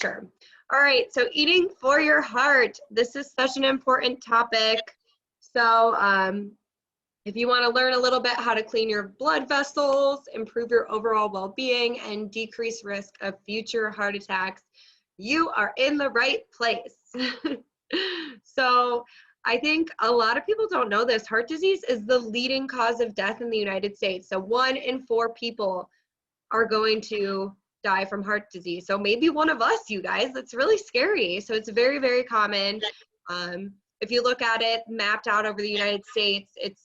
Sure. All right, so eating for your heart. This is such an important topic. So if you want to learn a little bit how to clean your blood vessels, improve your overall well-being, and decrease risk of future heart attacks, you are in the right place. So I think a lot of people don't know this. Heart disease is the leading cause of death in the United States. So 1 in 4 people are going to die from heart disease. So maybe one of us, you guys. That's really scary. So it's very, very common. If you look at it mapped out over the United States, it's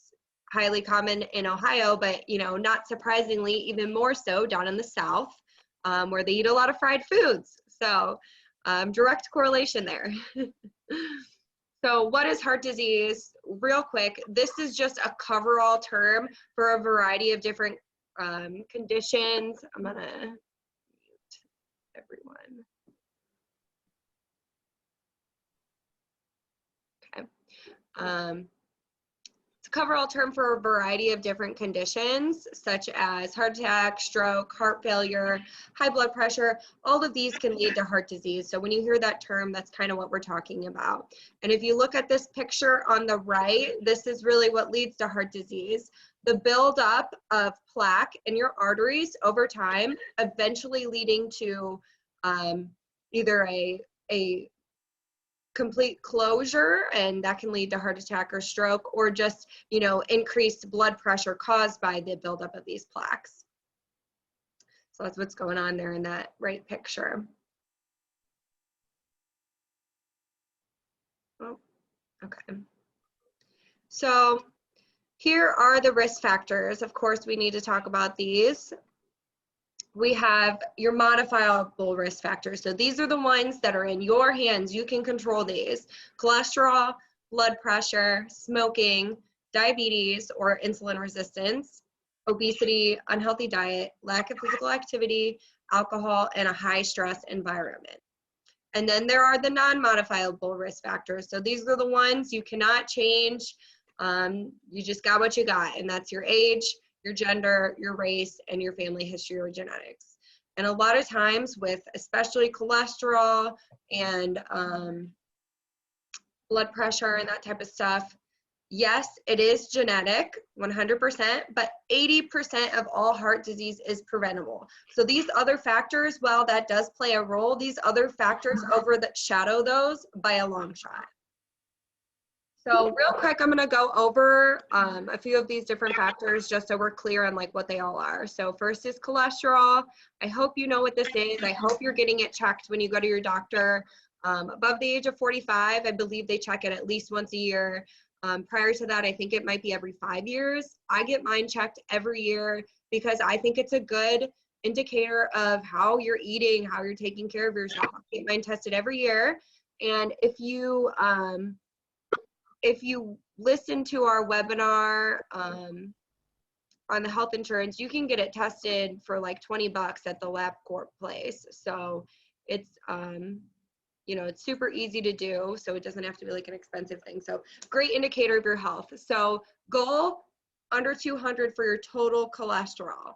highly common in Ohio, but you know, not surprisingly, even more so down in the South, where they eat a lot of fried foods. So direct correlation there. So what is heart disease? Real quick, this is just a coverall term for a variety of different conditions. I'm gonna mute everyone. Okay. It's a coverall term for a variety of different conditions, such as heart attack, stroke, heart failure, high blood pressure. All of these can lead to heart disease. So when you hear that term, that's kind of what we're talking about. And if you look at this picture on the right, this is really what leads to heart disease. The buildup of plaque in your arteries over time, eventually leading to either a complete closure, and that can lead to heart attack or stroke, or just, you know, increased blood pressure caused by the buildup of these plaques. So that's what's going on there in that right picture. Oh, okay. So here are the risk factors. Of course, we need to talk about these. We have your modifiable risk factors. So these are the ones that are in your hands. You can control these: cholesterol, blood pressure, smoking, diabetes or insulin resistance, obesity, unhealthy diet, lack of physical activity, alcohol, and a high stress environment. And then there are the non-modifiable risk factors. So these are the ones you cannot change. You just got what you got, and that's your age, your gender, your race, and your family history or genetics. And a lot of times with especially cholesterol and blood pressure and that type of stuff, yes, it is genetic, 100%, but 80% of all heart disease is preventable. So these other factors, while that does play a role, these other factors overshadow those by a long shot. So real quick, I'm gonna go over a few of these different factors just so we're clear on like what they all are. So first is cholesterol. I hope you know what this is. I hope you're getting it checked when you go to your doctor. Above the age of 45, I believe they check it at least once a year. Prior to that, I think it might be every 5 years. I get mine checked every year because I think it's a good indicator of how you're eating, how you're taking care of yourself. I get mine tested every year. And if you listen to our webinar on the health insurance, you can get it tested for like 20 bucks at the LabCorp place. So it's, you know, it's super easy to do, so it doesn't have to be like an expensive thing. So great indicator of your health. So goal under 200 for your total cholesterol.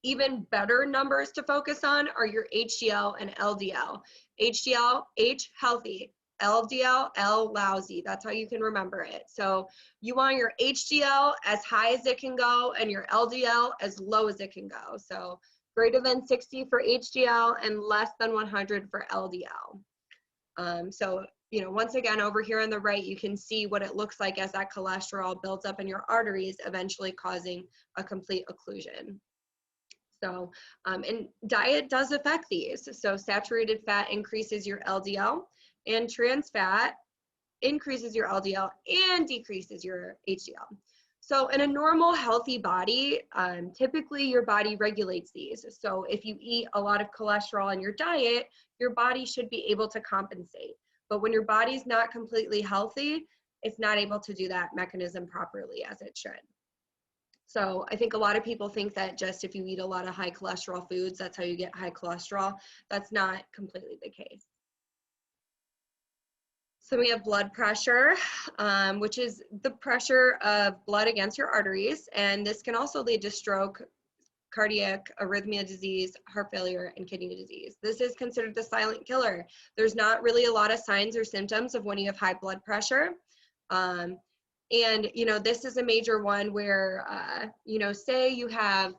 Even better numbers to focus on are your HDL and LDL. HDL, H, healthy. LDL, L, lousy. That's how you can remember it. So you want your HDL as high as it can go and your LDL as low as it can go. So greater than 60 for HDL and less than 100 for LDL. So, you know, once again, over here on the right, you can see what it looks like as that cholesterol builds up in your arteries, eventually causing a complete occlusion. So, and diet does affect these. So saturated fat increases your LDL, and trans fat increases your LDL and decreases your HDL. So in a normal healthy body, typically your body regulates these. So if you eat a lot of cholesterol in your diet, your body should be able to compensate. But when your body's not completely healthy, it's not able to do that mechanism properly as it should. So I think a lot of people think that just if you eat a lot of high cholesterol foods, that's how you get high cholesterol. That's not completely the case. So we have blood pressure, which is the pressure of blood against your arteries, and this can also lead to stroke, cardiac arrhythmia disease, heart failure, and kidney disease. This is considered the silent killer. There's not really a lot of signs or symptoms of when you have high blood pressure. And, you know, this is a major one where, you know, say you have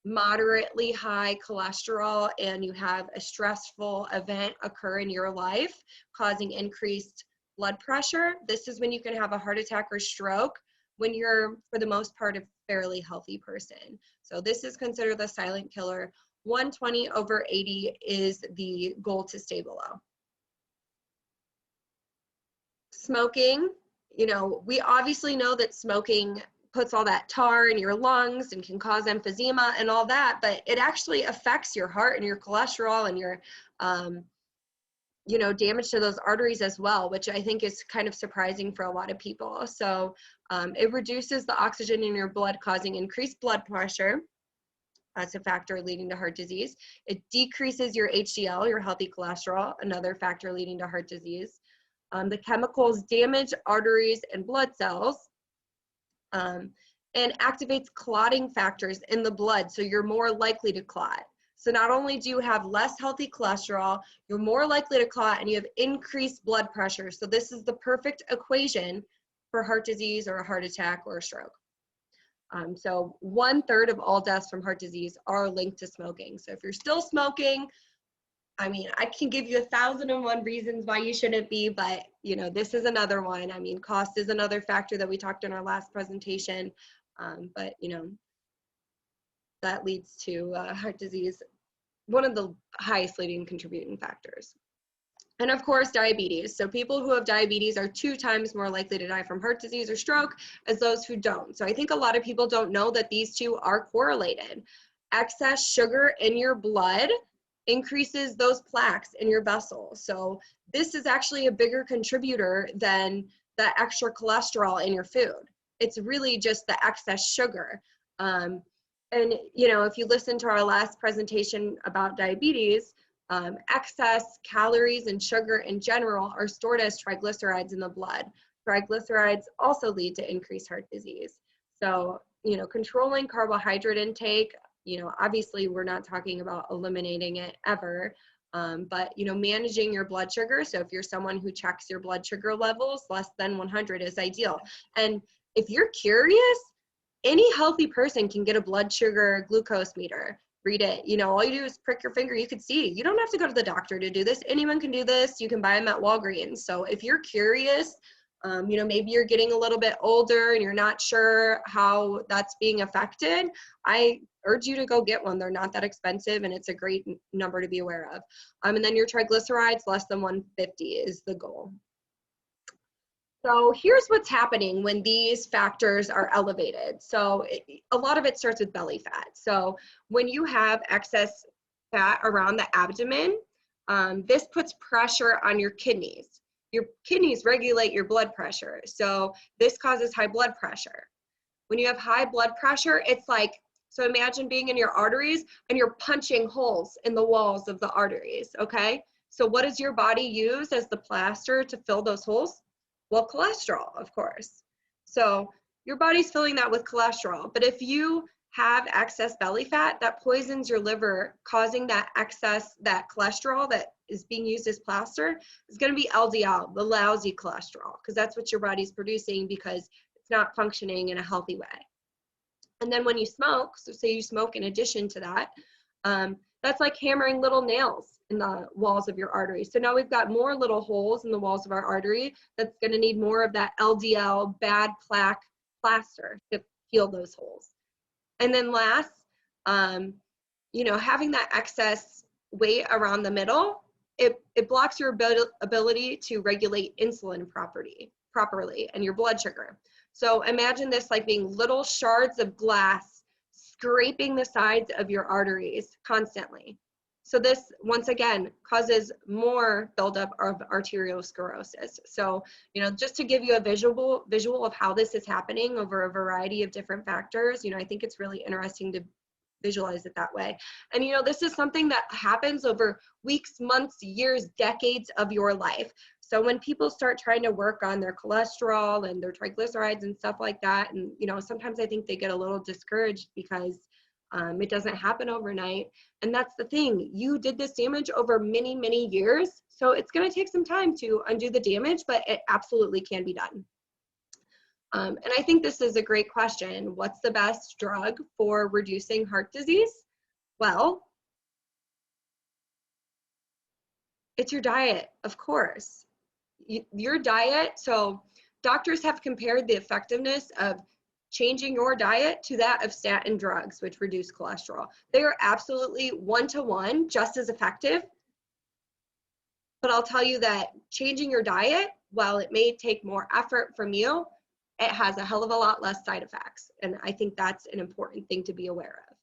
moderately high cholesterol and you have a stressful event occur in your life causing increased blood pressure. This is when you can have a heart attack or stroke when you're, for the most part, a fairly healthy person. So this is considered the silent killer. 120/80 is the goal to stay below. Smoking, you know, we obviously know that smoking puts all that tar in your lungs and can cause emphysema and all that, but it actually affects your heart and your cholesterol and your, you know, damage to those arteries as well, which I think is kind of surprising for a lot of people. So it reduces the oxygen in your blood, causing increased blood pressure. That's a factor leading to heart disease. It decreases your HDL, your healthy cholesterol, another factor leading to heart disease. The chemicals damage arteries and blood cells, and activates clotting factors in the blood, so you're more likely to clot. So not only do you have less healthy cholesterol, you're more likely to clot, and you have increased blood pressure. So this is the perfect equation for heart disease or a heart attack or a stroke. So 1/3 of all deaths from heart disease are linked to smoking. So if you're still smoking, I mean, I can give you 1,001 reasons why you shouldn't be, but you know, this is another one. I mean, cost is another factor that we talked in our last presentation, but you know, that leads to heart disease, one of the highest leading contributing factors. And of course, diabetes. So people who have diabetes are 2 times more likely to die from heart disease or stroke as those who don't. So I think a lot of people don't know that these two are correlated. Excess sugar in your blood increases those plaques in your vessels. So this is actually a bigger contributor than the extra cholesterol in your food. It's really just the excess sugar. And you know, if you listen to our last presentation about diabetes, excess calories and sugar in general are stored as triglycerides in the blood. Triglycerides also lead to increased heart disease. So, you know, controlling carbohydrate intake, you know, obviously we're not talking about eliminating it ever, but, you know, managing your blood sugar. So if you're someone who checks your blood sugar levels, less than 100 is ideal. And if you're curious, any healthy person can get a blood sugar glucose meter. Read it. You know, all you do is prick your finger. You could see. You don't have to go to the doctor to do this. Anyone can do this. You can buy them at Walgreens. So if you're curious, you know, maybe you're getting a little bit older and you're not sure how that's being affected, I urge you to go get one. They're not that expensive, and it's a great number to be aware of. And then your triglycerides, less than 150 is the goal. So here's what's happening when these factors are elevated. So a lot of it starts with belly fat. So when you have excess fat around the abdomen, this puts pressure on your kidneys. Your kidneys regulate your blood pressure. So this causes high blood pressure. When you have high blood pressure, it's like, so imagine being in your arteries and you're punching holes in the walls of the arteries, okay? So what does your body use as the plaster to fill those holes? Well, cholesterol, of course. So your body's filling that with cholesterol. But if you have excess belly fat, that poisons your liver, causing that excess, that cholesterol that is being used as plaster is going to be LDL, the lousy cholesterol, because that's what your body's producing because it's not functioning in a healthy way. And then when you smoke, so say you smoke in addition to that, that's like hammering little nails in the walls of your artery. So now we've got more little holes in the walls of our artery that's going to need more of that LDL, bad plaque plaster to heal those holes. And then last, you know, having that excess weight around the middle, it blocks your ability to regulate insulin properly and your blood sugar. So imagine this like being little shards of glass scraping the sides of your arteries constantly. So this, once again, causes more buildup of arteriosclerosis. So, you know, just to give you a visual of how this is happening over a variety of different factors, you know, I think it's really interesting to visualize it that way. And, you know, this is something that happens over weeks, months, years, decades of your life. So when people start trying to work on their cholesterol and their triglycerides and stuff like that, and, you know, sometimes I think they get a little discouraged because It doesn't happen overnight. And that's the thing. You did this damage over many, many years. So it's going to take some time to undo the damage, but it absolutely can be done. And I think this is a great question. What's the best drug for reducing heart disease? Well, it's your diet, of course. Your diet, so doctors have compared the effectiveness of changing your diet to that of statin drugs, which reduce cholesterol. They are absolutely one-to-one, just as effective. But I'll tell you that changing your diet, while it may take more effort from you, it has a hell of a lot less side effects. And I think that's an important thing to be aware of.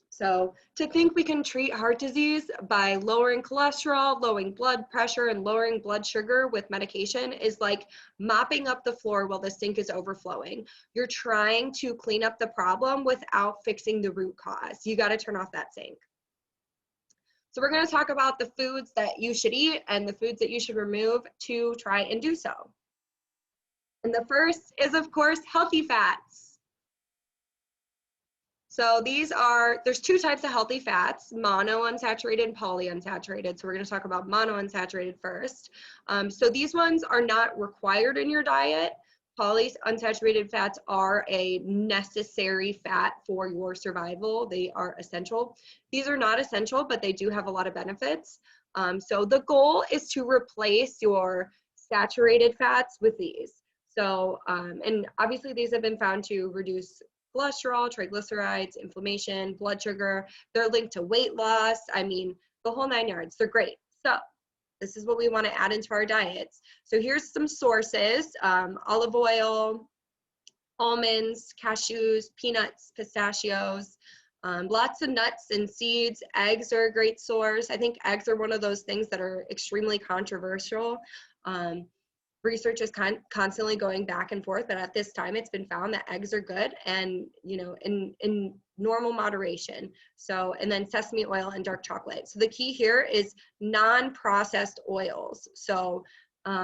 So to think we can treat heart disease by lowering cholesterol, lowering blood pressure, and lowering blood sugar with medication is like mopping up the floor while the sink is overflowing. You're trying to clean up the problem without fixing the root cause. You got to turn off that sink. So we're going to talk about the foods that you should eat and the foods that you should remove to try and do so. And the first is, of course, healthy fats. So there's two types of healthy fats, monounsaturated and polyunsaturated. So we're going to talk about monounsaturated first. So these ones are not required in your diet. Polyunsaturated fats are a necessary fat for your survival. They are essential. These are not essential, but they do have a lot of benefits. So the goal is to replace your saturated fats with these. So, and obviously these have been found to reduce cholesterol, triglycerides, inflammation, blood sugar. They're linked to weight loss. I mean, the whole 9 yards. They're great. So this is what we want to add into our diets. So here's some sources: olive oil, almonds, cashews, peanuts, pistachios, lots of nuts and seeds. Eggs are a great source. I think eggs are one of those things that are extremely controversial. Research is constantly going back and forth, but at this time it's been found that eggs are good, and in normal moderation. So, and then sesame oil and dark chocolate. So the key here is non-processed oils. So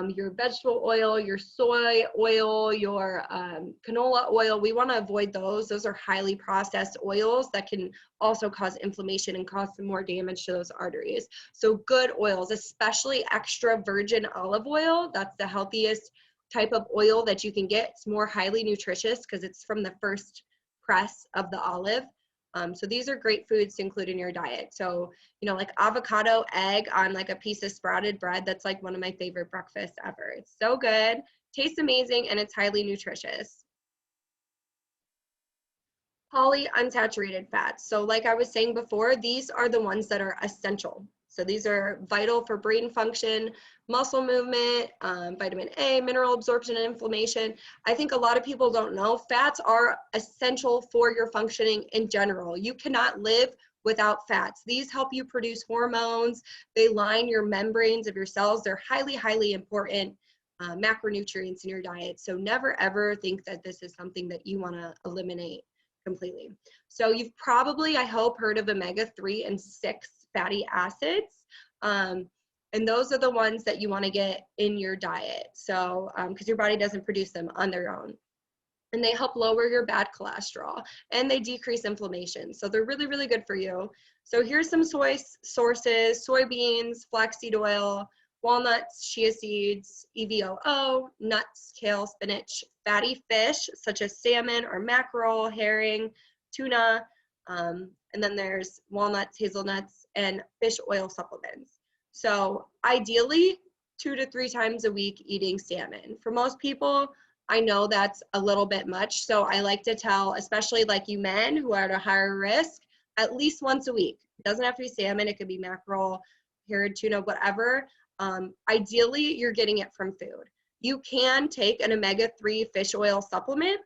your vegetable oil, your soy oil, your canola oil, we want to avoid those. Those are highly processed oils that can also cause inflammation and cause some more damage to those arteries. So good oils, especially extra virgin olive oil, that's the healthiest type of oil that you can get. It's more highly nutritious because it's from the first press of the olive. So these are great foods to include in your diet. So, like avocado, egg on like a piece of sprouted bread, that's like one of my favorite breakfasts ever. It's so good, tastes amazing, and it's highly nutritious. Polyunsaturated fats. So like I was saying before, these are the ones that are essential. So these are vital for brain function, muscle movement, vitamin A, mineral absorption, and inflammation. I think a lot of people don't know fats are essential for your functioning in general. You cannot live without fats. These help you produce hormones. They line your membranes of your cells. They're highly, highly important macronutrients in your diet. So never ever think that this is something that you want to eliminate completely. So you've probably, I hope, heard of omega-3 and 6 fatty acids. And those are the ones that you want to get in your diet. So, because your body doesn't produce them on their own. And they help lower your bad cholesterol and they decrease inflammation. So they're really, really good for you. So here's some soy sources: soybeans, flaxseed oil, walnuts, chia seeds, EVOO, nuts, kale, spinach, fatty fish such as salmon or mackerel, herring, tuna, and then there's walnuts, hazelnuts, and fish oil supplements. So ideally, 2 to 3 times a week eating salmon. For most people, I know that's a little bit much. So I like to tell, especially like you men who are at a higher risk, at least once a week. It doesn't have to be salmon. It could be mackerel, herring, tuna, whatever. Ideally, you're getting it from food. You can take an omega-3 fish oil supplement.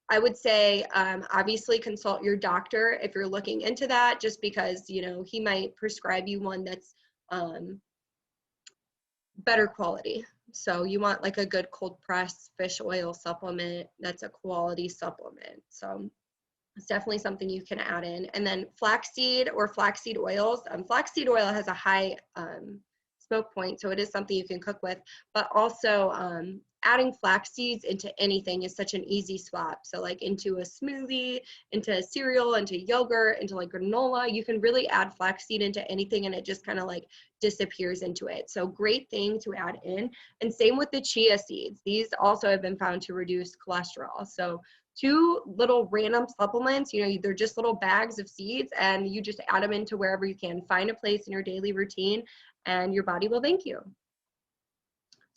I would say, obviously, consult your doctor if you're looking into that, just because, he might prescribe you one that's better quality. So you want like a good cold press fish oil supplement that's a quality supplement. So it's definitely something you can add in. And then flaxseed or flaxseed oils. Flaxseed oil has a high smoke point, so it is something you can cook with, but also adding flax seeds into anything is such an easy swap. So like into a smoothie, into cereal, into yogurt, into like granola, you can really add flaxseed into anything and it just kind of like disappears into it. So great thing to add in. And same with the chia seeds. These also have been found to reduce cholesterol. So 2 little random supplements, you know, they're just little bags of seeds and you just add them into wherever you can. Find a place in your daily routine and your body will thank you.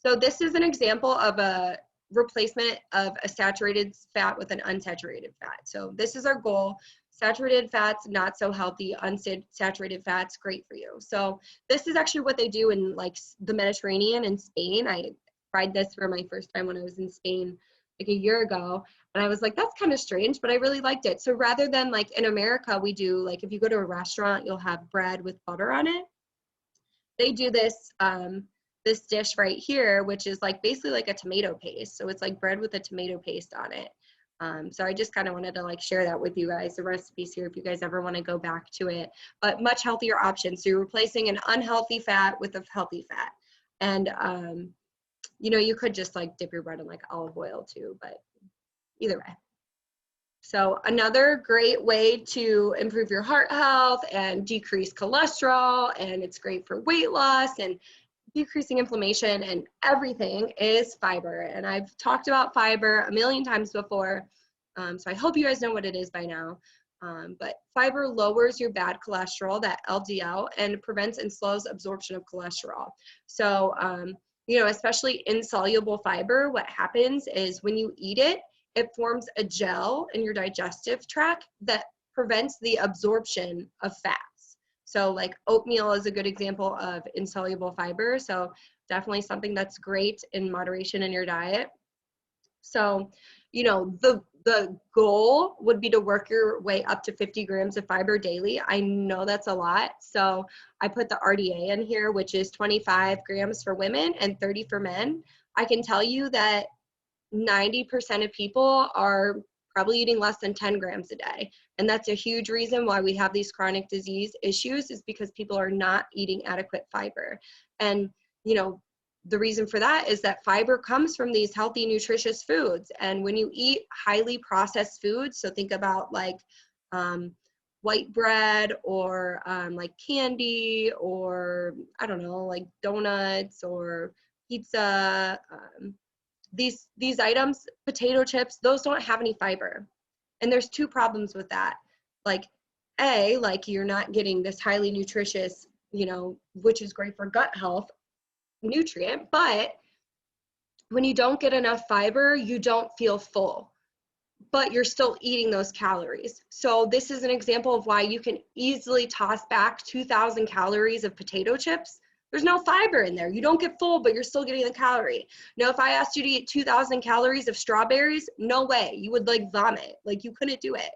So this is an example of a replacement of a saturated fat with an unsaturated fat. So this is our goal. Saturated fats, not so healthy. Unsaturated fats, great for you. So this is actually what they do in like the Mediterranean and Spain. I tried this for my first time when I was in Spain like a year ago. And I was like, that's kind of strange, but I really liked it. So rather than like in America, we do like if you go to a restaurant, you'll have bread with butter on it. They do this this dish right here, which is like basically like a tomato paste. So it's like bread with a tomato paste on it. So I just kind of wanted to like share that with you guys, the recipes here, if you guys ever want to go back to it, but much healthier option. So you're replacing an unhealthy fat with a healthy fat. And, you know, you could just like dip your bread in like olive oil too, but either way. So another great way to improve your heart health and decrease cholesterol, and it's great for weight loss and decreasing inflammation and everything, is fiber. And I've talked about fiber a million times before, so I hope you guys know what it is by now. But fiber lowers your bad cholesterol, that LDL, and prevents and slows absorption of cholesterol. So, you know, especially insoluble fiber, what happens is when you eat it, it forms a gel in your digestive tract that prevents the absorption of fats. So like oatmeal is a good example of insoluble fiber. So definitely something that's great in moderation in your diet. So, you know, the goal would be to work your way up to 50 grams of fiber daily. I know that's a lot. So I put the RDA in here, which is 25 grams for women and 30 for men. I can tell you that 90% of people are probably eating less than 10 grams a day. And that's a huge reason why we have these chronic disease issues, is because people are not eating adequate fiber. And, you know, the reason for that is that fiber comes from these healthy, nutritious foods. And when you eat highly processed foods, so think about like white bread or like candy, or I don't know, like donuts or pizza, these items, potato chips, those don't have any fiber. And there's 2 problems with that. Like A, like you're not getting this highly nutritious, you know, which is great for gut health, nutrient, but when you don't get enough fiber, you don't feel full, but you're still eating those calories. So this is an example of why you can easily toss back 2,000 calories of potato chips. There's no fiber in there. You don't get full, but you're still getting the calorie. Now, if I asked you to eat 2,000 calories of strawberries, no way. You would like vomit. Like you couldn't do it.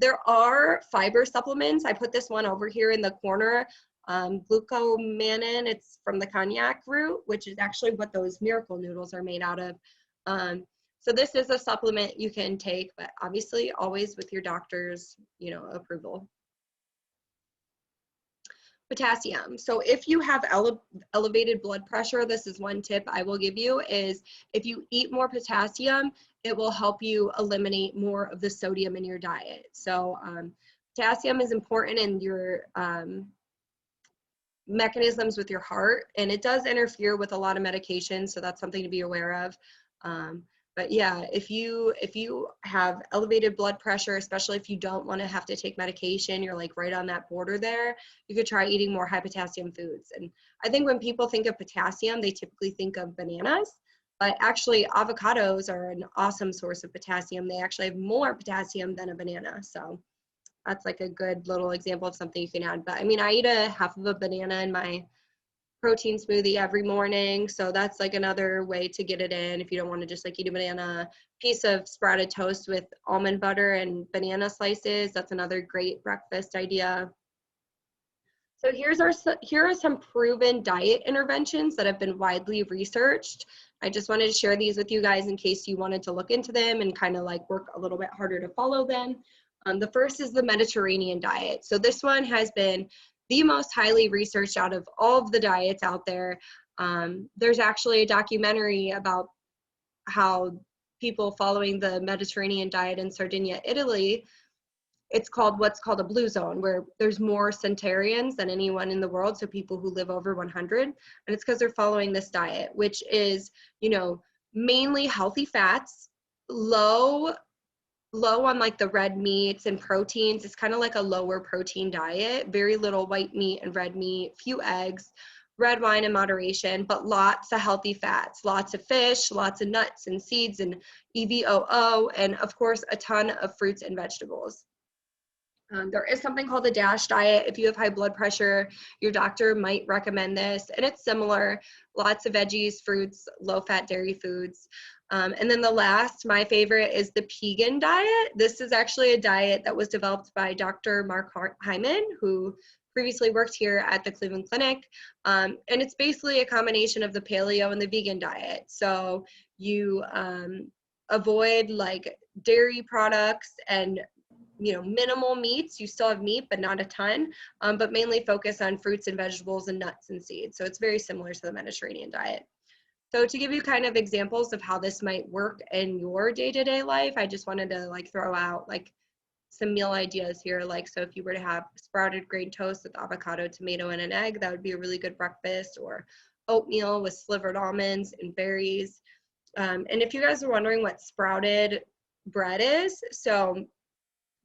There are fiber supplements. I put this one over here in the corner, glucomannan. It's from the cognac root, which is actually what those miracle noodles are made out of. So this is a supplement you can take, but obviously always with your doctor's, you know, approval. Potassium. So if you have elevated blood pressure, this is one tip I will give you, is if you eat more potassium, it will help you eliminate more of the sodium in your diet. So potassium is important in your mechanisms with your heart, and it does interfere with a lot of medications, so that's something to be aware of. But yeah, if you have elevated blood pressure, especially if you don't want to have to take medication, you're like right on that border there, you could try eating more high potassium foods. And I think when people think of potassium, they typically think of bananas, but actually avocados are an awesome source of potassium. They actually have more potassium than a banana. So that's like a good little example of something you can add. But I mean, I eat a half of a banana in my protein smoothie every morning, so that's like another way to get it in if you don't want to just like eat a banana. Piece of sprouted toast with almond butter and banana slices, that's another great breakfast idea. So here are some proven diet interventions that have been widely researched. I just wanted to share these with you guys in case you wanted to look into them and kind of like work a little bit harder to follow them. The first is the Mediterranean diet. So this one has been the most highly researched out of all of the diets out there. There's actually a documentary about how people following the Mediterranean diet in Sardinia, Italy, it's called what's called a blue zone, where there's more centenarians than anyone in the world, so people who live over 100, and it's because they're following this diet, which is, you know, mainly healthy fats, low on like the red meats and proteins. It's kind of like a lower protein diet, very little white meat and red meat, few eggs, red wine in moderation, but lots of healthy fats, lots of fish, lots of nuts and seeds and EVOO, and of course a ton of fruits and vegetables. There is something called the DASH diet. If you have high blood pressure, your doctor might recommend this, and it's similar. Lots of veggies, fruits, low-fat dairy foods. And then the last, my favorite, is the Pegan diet. This is actually a diet that was developed by Dr. Mark Hyman, who previously worked here at the Cleveland Clinic. And it's basically a combination of the paleo and the vegan diet. So you avoid like dairy products and, you know, minimal meats. You still have meat, but not a ton, but mainly focus on fruits and vegetables and nuts and seeds. So it's very similar to the Mediterranean diet. So to give you kind of examples of how this might work in your day-to-day life, I just wanted to like throw out like some meal ideas here. Like, so if you were to have sprouted grain toast with avocado, tomato, and an egg, that would be a really good breakfast, or oatmeal with slivered almonds and berries. And if you guys are wondering what sprouted bread is, so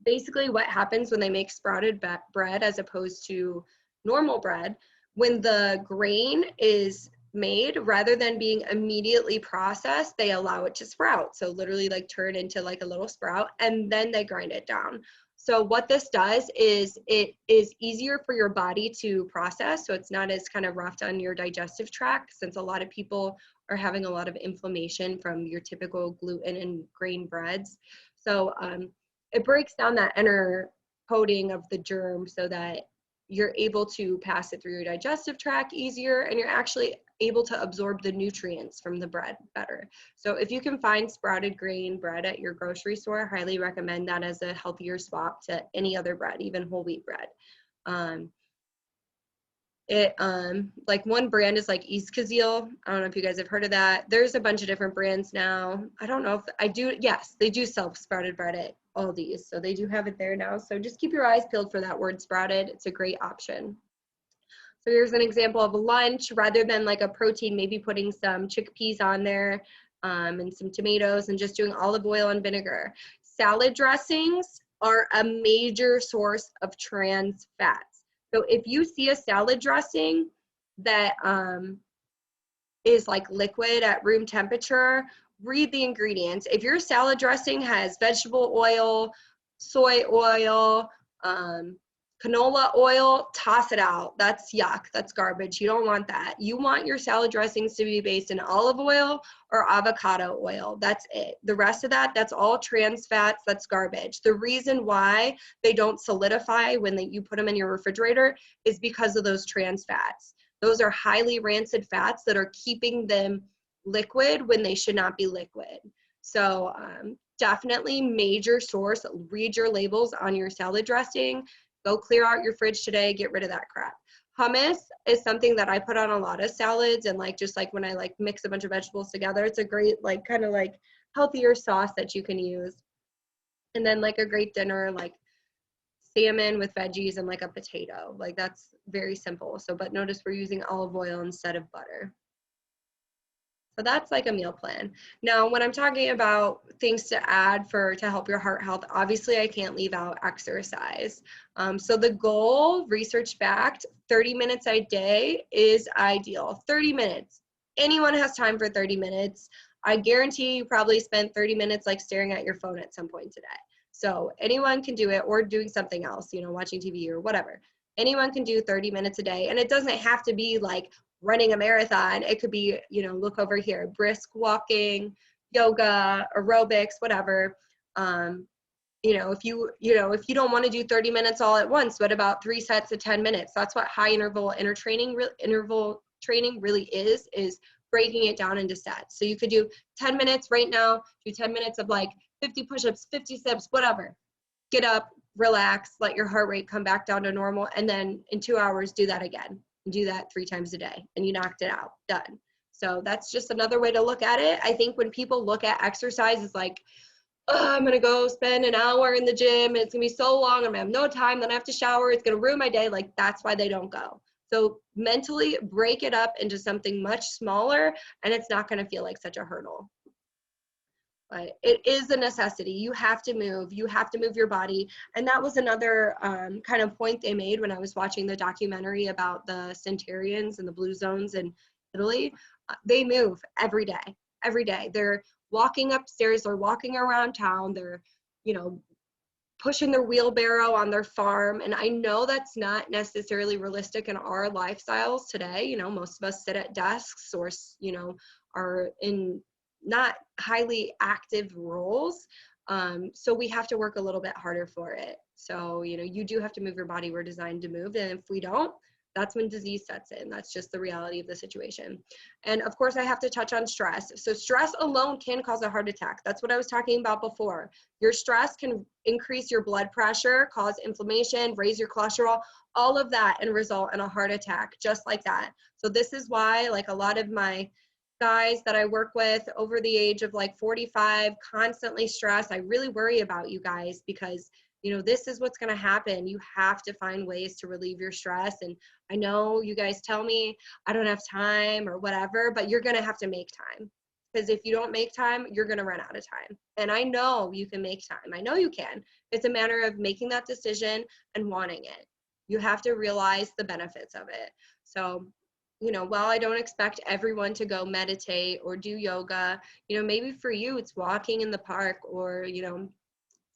basically what happens when they make sprouted bread as opposed to normal bread, when the grain is made, rather than being immediately processed, they allow it to sprout. So literally like turn into like a little sprout, and then they grind it down. So what this does is it is easier for your body to process, so it's not as kind of rough on your digestive tract, since a lot of people are having a lot of inflammation from your typical gluten and grain breads. So it breaks down that inner coating of the germ so that you're able to pass it through your digestive tract easier, and you're actually able to absorb the nutrients from the bread better. So if you can find sprouted grain bread at your grocery store, I highly recommend that as a healthier swap to any other bread, even whole wheat bread. Like one brand is like East Kazeel. I don't know if you guys have heard of that. There's a bunch of different brands now. I don't know if I do. Yes, they do sell sprouted bread at Aldi's, so they do have it there now. So just keep your eyes peeled for that word sprouted. It's a great option. So here's an example of a lunch. Rather than like a protein, maybe putting some chickpeas on there and some tomatoes, and just doing olive oil and vinegar. Salad dressings are a major source of trans fats. So if you see a salad dressing that is like liquid at room temperature, read the ingredients. If your salad dressing has vegetable oil, soy oil, canola oil, toss it out. That's yuck. That's garbage. You don't want that. You want your salad dressings to be based in olive oil or avocado oil. That's it. The rest of that, that's all trans fats. That's garbage. The reason why they don't solidify when you put them in your refrigerator is because of those trans fats. Those are highly rancid fats that are keeping them liquid when they should not be liquid. So definitely major source. Read your labels on your salad dressing. Go clear out your fridge today, get rid of that crap. Hummus is something that I put on a lot of salads, and like just like when I like mix a bunch of vegetables together, it's a great like kind of like healthier sauce that you can use. And then like a great dinner, like salmon with veggies and like a potato. Like that's very simple. So, but notice we're using olive oil instead of butter. So that's like a meal plan. Now, when I'm talking about things to add to help your heart health, obviously I can't leave out exercise. So the goal, research backed, 30 minutes a day is ideal. 30 minutes. Anyone has time for 30 minutes. I guarantee you probably spent 30 minutes like staring at your phone at some point today. So anyone can do it, or doing something else, you know, watching TV or whatever. Anyone can do 30 minutes a day, and it doesn't have to be like running a marathon. It could be, you know, look over here, brisk walking, yoga, aerobics, whatever. You know, if you don't want to do 30 minutes all at once, what about 3 sets of 10 minutes? That's what high interval training really is breaking it down into sets. So you could do 10 minutes right now, do 10 minutes of like 50 push-ups, 50 steps, whatever. Get up, relax, let your heart rate come back down to normal, and then in 2 hours do that again. Do that 3 times a day, and you knocked it out. Done. So that's just another way to look at it. I think when people look at exercise, it's like, oh, I'm gonna go spend an hour in the gym, and it's gonna be so long, I'm gonna have no time, then I have to shower, it's gonna ruin my day. Like, that's why they don't go. So mentally break it up into something much smaller, and it's not gonna feel like such a hurdle. But it is a necessity. You have to move your body. And that was another kind of point they made when I was watching the documentary about the centurions and the blue zones in Italy. They move every day. They're walking upstairs, they're walking around town, they're, you know, pushing their wheelbarrow on their farm. And I know that's not necessarily realistic in our lifestyles today. You know, most of us sit at desks or, you know, are in not highly active roles. So we have to work a little bit harder for it. So, you know, you do have to move your body. We're designed to move. And if we don't, that's when disease sets in. That's just the reality of the situation. And of course, I have to touch on stress. So stress alone can cause a heart attack. That's what I was talking about before. Your stress can increase your blood pressure, cause inflammation, raise your cholesterol, all of that, and result in a heart attack, just like that. So this is why, like, a lot of my guys that I work with over the age of like 45, constantly stressed. I really worry about you guys because, you know, this is what's going to happen. You have to find ways to relieve your stress. And I know you guys tell me I don't have time or whatever, but you're going to have to make time, because if you don't make time, you're going to run out of time. And I know you can make time. I know you can. It's a matter of making that decision and wanting it. You have to realize the benefits of it. So, you know, while I don't expect everyone to go meditate or do yoga, you know, maybe for you it's walking in the park, or, you know,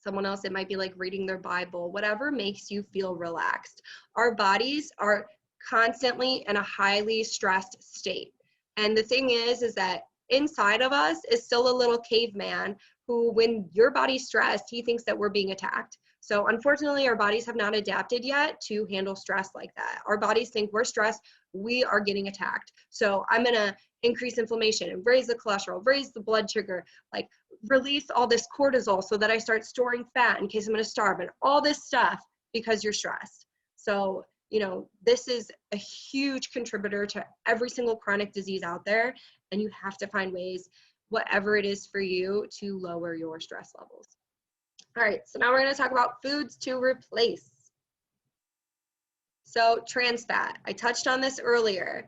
someone else, it might be like reading their Bible, whatever makes you feel relaxed. Our bodies are constantly in a highly stressed state. And the thing is that inside of us is still a little caveman who, when your body's stressed, he thinks that we're being attacked. So unfortunately, our bodies have not adapted yet to handle stress like that. Our bodies think we're stressed, we are getting attacked. So I'm gonna increase inflammation and raise the cholesterol, raise the blood sugar, like release all this cortisol so that I start storing fat in case I'm gonna starve, and all this stuff because you're stressed. So, you know, this is a huge contributor to every single chronic disease out there, and you have to find ways, whatever it is for you, to lower your stress levels. All right, so now we're going to talk about foods to replace. So trans fat, I touched on this earlier.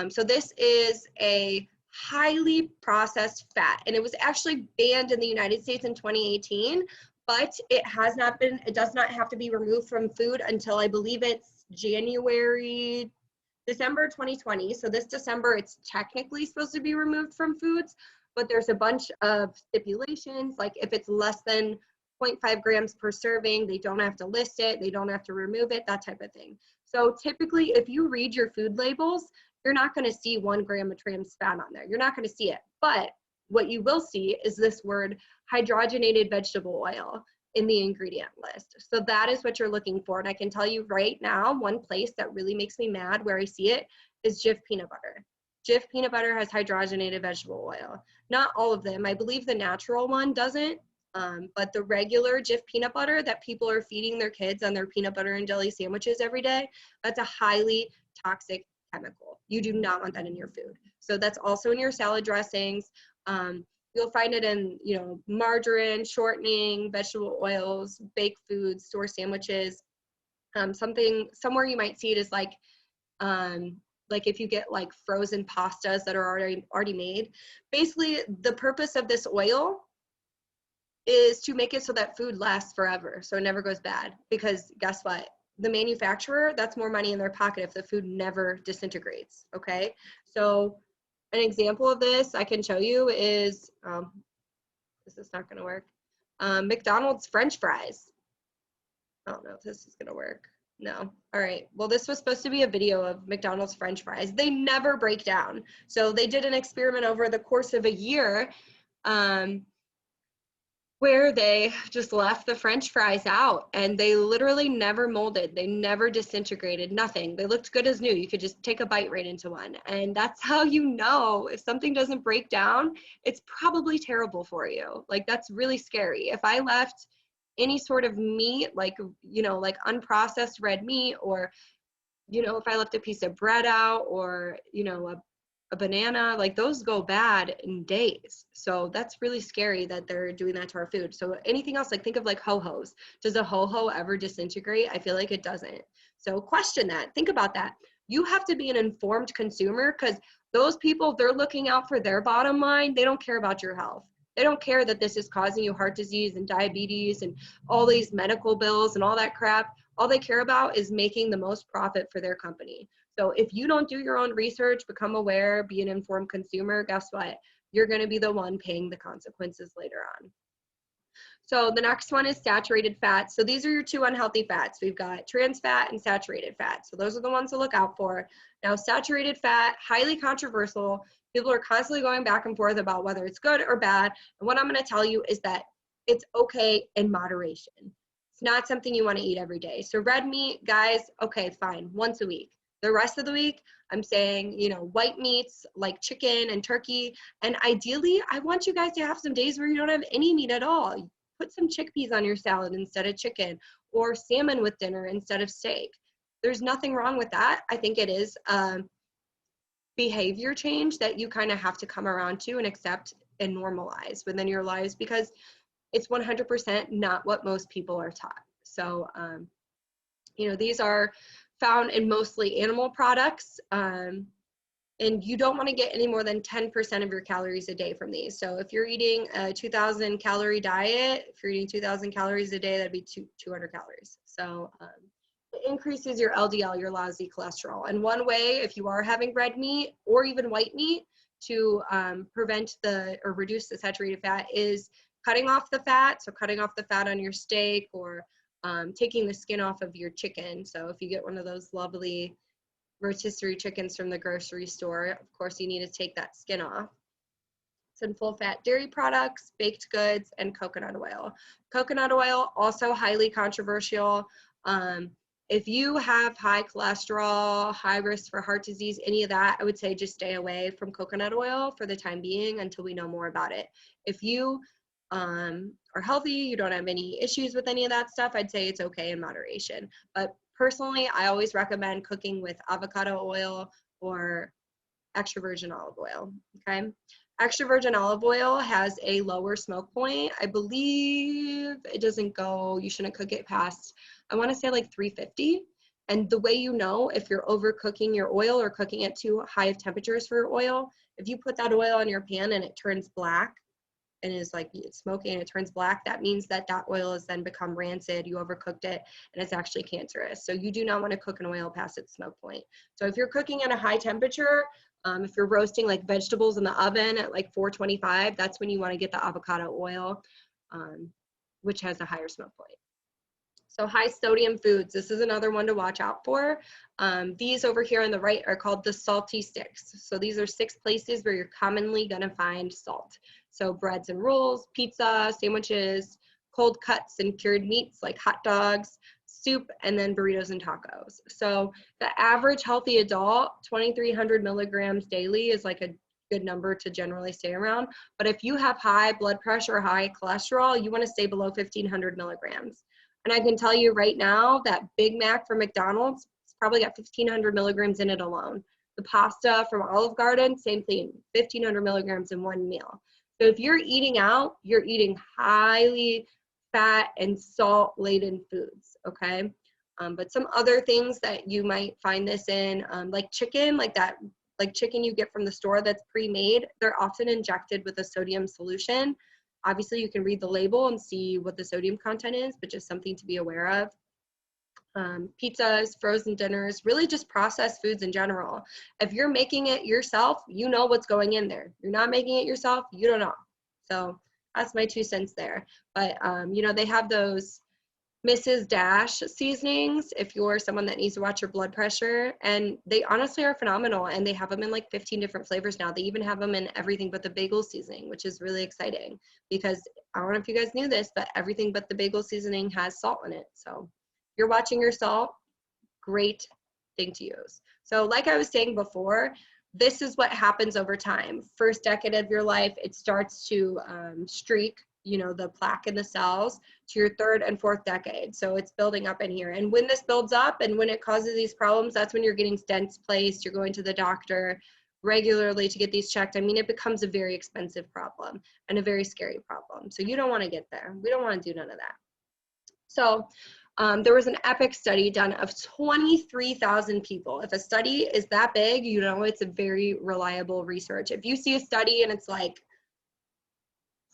So this is a highly processed fat, and it was actually banned in the United States in 2018, but it does not have to be removed from food until, I believe it's December 2020. So this December, it's technically supposed to be removed from foods, but there's a bunch of stipulations, like if it's less than 0.5 grams per serving, they don't have to list it, they don't have to remove it, that type of thing. So typically, if you read your food labels, you're not going to see 1 gram of trans fat on there. You're not going to see it. But what you will see is this word hydrogenated vegetable oil in the ingredient list. So that is what you're looking for. And I can tell you right now, one place that really makes me mad where I see it is Jif peanut butter. Jif peanut butter has hydrogenated vegetable oil. Not all of them. I believe the natural one doesn't. But the regular Jif peanut butter that people are feeding their kids on their peanut butter and jelly sandwiches every day, that's a highly toxic chemical. You do not want that in your food. So that's also in your salad dressings. You'll find it in, you know, margarine, shortening, vegetable oils, baked foods, store sandwiches. Somewhere you might see it is like if you get like frozen pastas that are already made. Basically, the purpose of this oil is to make it so that food lasts forever, so it never goes bad. Because guess what? The manufacturer, that's more money in their pocket if the food never disintegrates, okay? So an example of this I can show you is, this is not gonna work, McDonald's French fries. I don't know if this is gonna work. No. All right. Well, this was supposed to be a video of McDonald's French fries. They never break down. So they did an experiment over the course of a year, where they just left the French fries out, and they literally never molded. They never disintegrated, nothing. They looked good as new. You could just take a bite right into one. And that's how you know if something doesn't break down, it's probably terrible for you. Like, that's really scary. If I left any sort of meat, like, you know, like unprocessed red meat, or, you know, if I left a piece of bread out, or, you know, a banana, like those go bad in days. So that's really scary that they're doing that to our food. So anything else, like think of like ho-hos. Does a ho-ho ever disintegrate? I feel like it doesn't. So question that. Think about that. You have to be an informed consumer, because those people, they're looking out for their bottom line. They don't care about your health. They don't care that this is causing you heart disease and diabetes and all these medical bills and all that crap. All they care about is making the most profit for their company. So if you don't do your own research, become aware, be an informed consumer, guess what? You're going to be the one paying the consequences later on. So the next one is saturated fats. So these are your two unhealthy fats. We've got trans fat and saturated fat. So those are the ones to look out for. Now, saturated fat, highly controversial. People are constantly going back and forth about whether it's good or bad. And what I'm going to tell you is that it's okay in moderation. It's not something you want to eat every day. So red meat, guys, okay, fine, once a week. The rest of the week, I'm saying, you know, white meats like chicken and turkey. And ideally, I want you guys to have some days where you don't have any meat at all. Put some chickpeas on your salad instead of chicken, or salmon with dinner instead of steak. There's nothing wrong with that. I think it is behavior change that you kind of have to come around to and accept and normalize within your lives, because it's 100% not what most people are taught. So, you know, these are found in mostly animal products, and you don't want to get any more than 10% of your calories a day from these. So if you're eating a 2,000 calorie diet, if you're eating 2,000 calories a day, that'd be 200 calories. So it increases your LDL, your lousy cholesterol. And one way, if you are having red meat or even white meat, to prevent or reduce the saturated fat is cutting off the fat. So cutting off the fat on your steak, or taking the skin off of your chicken. So if you get one of those lovely rotisserie chickens from the grocery store, of course you need to take that skin off. It's in full fat dairy products, baked goods, and coconut oil. Coconut oil, also highly controversial. If you have high cholesterol, high risk for heart disease, any of that, I would say just stay away from coconut oil for the time being until we know more about it. If you are healthy, you don't have any issues with any of that stuff, I'd say it's okay in moderation. But personally, I always recommend cooking with avocado oil or extra virgin olive oil, okay? Extra virgin olive oil has a lower smoke point. I believe it doesn't go, you shouldn't cook it past, I wanna say like 350. And the way you know if you're overcooking your oil or cooking at too high of temperatures for your oil, if you put that oil on your pan and it turns black, and is like it's smoking and it turns black, that means that that oil has then become rancid, you overcooked it, and it's actually cancerous. So you do not want to cook an oil past its smoke point. So if you're cooking at a high temperature, if you're roasting like vegetables in the oven at like 425, that's when you want to get the avocado oil, which has a higher smoke point. So high sodium foods, this is another one to watch out for. These over here on the right are called the salty sticks. So these are 6 places where you're commonly gonna find salt. So breads and rolls, pizza, sandwiches, cold cuts and cured meats like hot dogs, soup, and then burritos and tacos. So the average healthy adult, 2,300 milligrams daily is like a good number to generally stay around. But if you have high blood pressure or high cholesterol, you wanna stay below 1,500 milligrams. And I can tell you right now that Big Mac from McDonald's, it's probably got 1,500 milligrams in it alone. The pasta from Olive Garden, same thing, 1,500 milligrams in one meal. So if you're eating out, you're eating highly fat and salt-laden foods, okay? But some other things that you might find this in, like chicken, like chicken you get from the store that's pre-made, they're often injected with a sodium solution. Obviously, you can read the label and see what the sodium content is, but just something to be aware of. Pizzas, frozen dinners, really just processed foods in general. If you're making it yourself, you know what's going in there. You're not making it yourself, you don't know. So that's my 2 cents there. But, you know, they have those Mrs. Dash seasonings if you're someone that needs to watch your blood pressure, and they honestly are phenomenal, and they have them in like 15 different flavors now. They even have them in everything but the bagel seasoning, which is really exciting because I don't know if you guys knew this, but everything but the bagel seasoning has salt in it. So if you're watching your salt, great thing to use. So like I was saying before, this is what happens over time. First decade of your life, it starts to streak, you know, the plaque in the cells to your 3rd and 4th decade. So it's building up in here. And when this builds up and when it causes these problems, that's when you're getting stents placed, you're going to the doctor. regularly to get these checked, I mean, it becomes a very expensive problem and a very scary problem. So you don't want to get there. We don't want to do none of that. So there was an EPIC study done of 23,000 people. If a study is that big, you know it's a very reliable research. If you see a study and it's like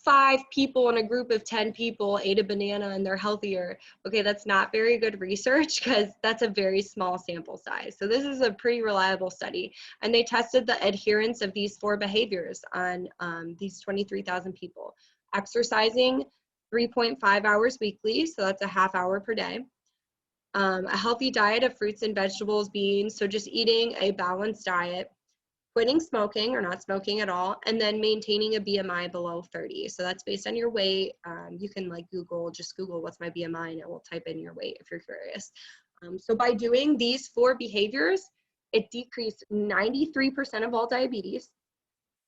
5 people in a group of 10 people ate a banana and they're healthier, okay, that's not very good research because that's a very small sample size. So this is a pretty reliable study. And they tested the adherence of these 4 behaviors on these 23,000 people. Exercising 3.5 hours weekly, so that's a half hour per day. A healthy diet of fruits and vegetables, beans, so just eating a balanced diet. Quitting smoking or not smoking at all, and then maintaining a BMI below 30. So that's based on your weight. You can like just Google what's my BMI and it will type in your weight if you're curious. So by doing these 4 behaviors, it decreased 93% of all diabetes,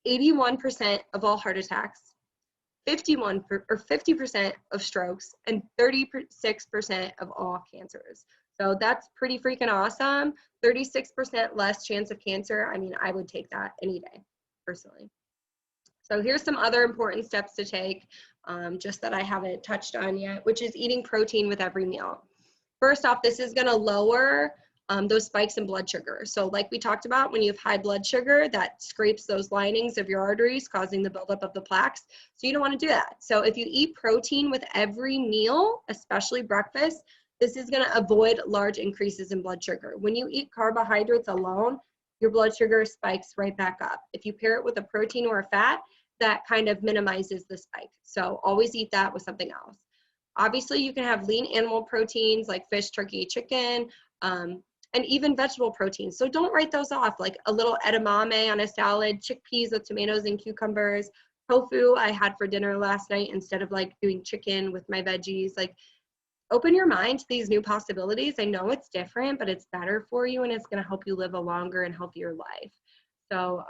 81% of all heart attacks, 50% of strokes, and 36% of all cancers. So that's pretty freaking awesome. 36% less chance of cancer. I mean, I would take that any day, personally. So here's some other important steps to take, just that I haven't touched on yet, which is eating protein with every meal. First off, this is gonna lower those spikes in blood sugar. So like we talked about, when you have high blood sugar, that scrapes those linings of your arteries, causing the buildup of the plaques. So you don't want to do that. So if you eat protein with every meal, especially breakfast, this is going to avoid large increases in blood sugar. When you eat carbohydrates alone, your blood sugar spikes right back up. If you pair it with a protein or a fat, that kind of minimizes the spike. So always eat that with something else. Obviously, you can have lean animal proteins like fish, turkey, chicken, and even vegetable proteins. So don't write those off, like a little edamame on a salad, chickpeas with tomatoes and cucumbers, tofu I had for dinner last night instead of like doing chicken with my veggies. Like, open your mind to these new possibilities. I know it's different, but it's better for you and it's gonna help you live a longer and healthier life. So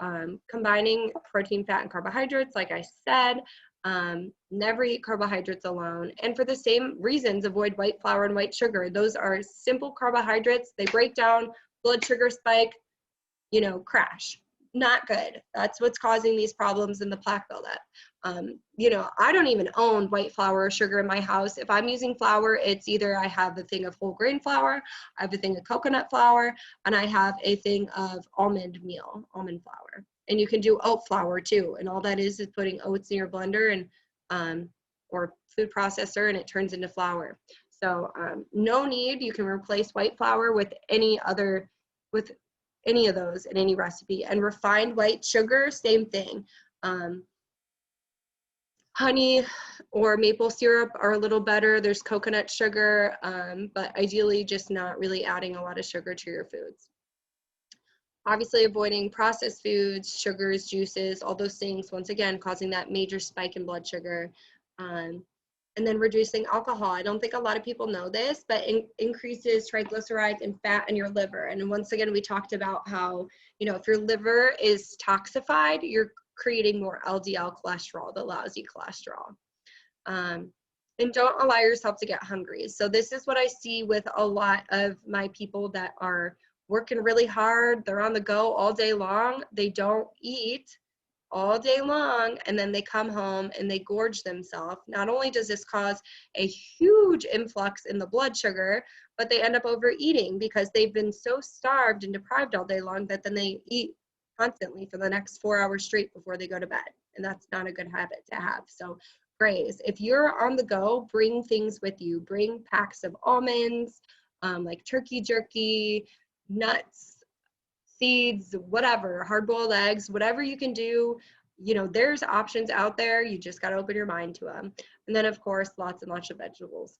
combining protein, fat, and carbohydrates, like I said, never eat carbohydrates alone. And for the same reasons, avoid white flour and white sugar. Those are simple carbohydrates. They break down, blood sugar spike, crash. Not good. That's what's causing these problems in the plaque buildup. I don't even own white flour or sugar in my house. If I'm using flour, it's either I have a thing of whole grain flour, I have a thing of coconut flour, and I have a thing of almond flour. And you can do oat flour too. And all that is putting oats in your blender and or food processor, and it turns into flour. So no need. You can replace white flour with any of those in any recipe. And refined white sugar, same thing. Honey or maple syrup are a little better. There's coconut sugar, but ideally just not really adding a lot of sugar to your foods. Obviously avoiding processed foods, sugars, juices, all those things, once again, causing that major spike in blood sugar. And then reducing alcohol. I don't think a lot of people know this, but increases triglycerides and fat in your liver. And once again, we talked about how, if your liver is toxified, you're creating more LDL cholesterol, the lousy cholesterol. And don't allow yourself to get hungry. So this is what I see with a lot of my people that are working really hard. They're on the go all day long. They don't eat all day long, and then they come home and they gorge themselves. Not only does this cause a huge influx in the blood sugar, but they end up overeating because they've been so starved and deprived all day long that then they eat constantly for the next 4 hours straight before they go to bed. And that's not a good habit to have. So graze. If you're on the go, bring things with you. Bring packs of almonds, like turkey jerky, nuts, seeds, whatever, hard-boiled eggs, whatever you can do. There's options out there. You just got to open your mind to them. And then, of course, lots and lots of vegetables.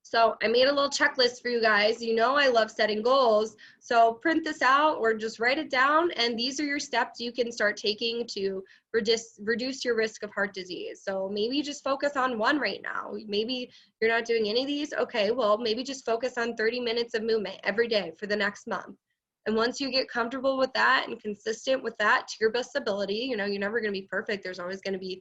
So I made a little checklist for you guys. I love setting goals. So print this out or just write it down. And these are your steps you can start taking to reduce your risk of heart disease. So maybe just focus on one right now. Maybe you're not doing any of these. Okay, well, maybe just focus on 30 minutes of movement every day for the next month. And once you get comfortable with that and consistent with that to your best ability, you're never going to be perfect. There's always going to be,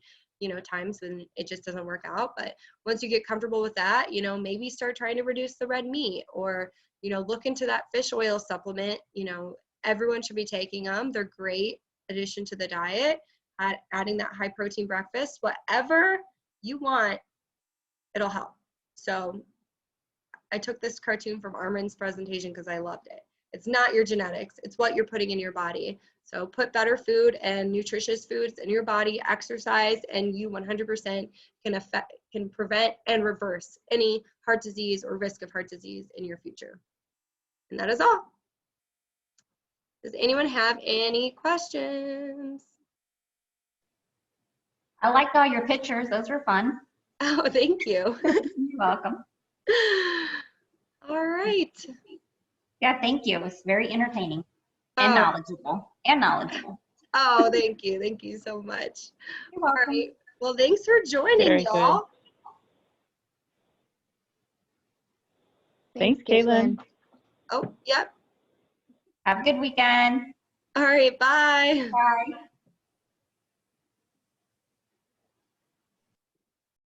times when it just doesn't work out. But once you get comfortable with that, maybe start trying to reduce the red meat or, look into that fish oil supplement. Everyone should be taking them. They're great. addition to the diet, adding that high protein breakfast, whatever you want, it'll help. So I took this cartoon from Armin's presentation because I loved it. It's not your genetics, it's what you're putting in your body. So put better food and nutritious foods in your body, exercise, and you 100% can prevent and reverse any heart disease or risk of heart disease in your future. And that is all. Does anyone have any questions? I liked all your pictures. Those were fun. Oh, thank you. You're welcome. All right. Yeah, thank you. It was very entertaining and knowledgeable. Oh, thank you. Thank you so much. You're welcome. All right. Well, thanks for joining, y'all. Thanks, Caitlin. Oh, yep. Have a good weekend. All right. Bye. Bye.